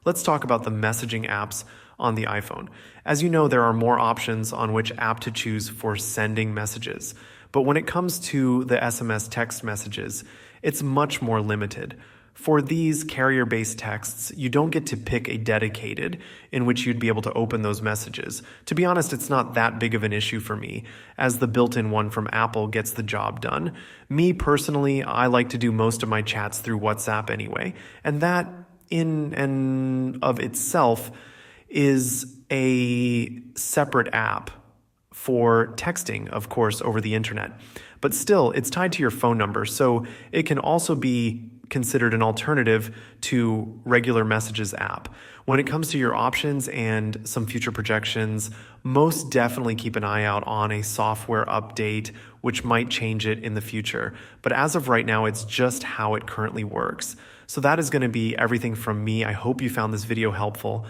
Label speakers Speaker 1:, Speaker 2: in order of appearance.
Speaker 1: Let's talk about the messaging apps on the iPhone. As you know, there are more options on which app to choose for sending messages. But when it comes to the SMS text messages, it's much more limited. For these carrier-based texts, you don't get to pick a dedicated in which you'd be able to open those messages. To be honest, it's not that big of an issue for me, as the built-in one from Apple gets the job done. Me personally, I like to do most of my chats through WhatsApp anyway, and that in and of itself is a separate app for texting, of course, over the internet. But still, it's tied to your phone number, so it can also be considered an alternative to regular messages app. When it comes to your options and some future projections, most definitely keep an eye out on a software update, which might change it in the future. But as of right now, it's just how it currently works. So that is going to be everything from me. I hope you found this video helpful.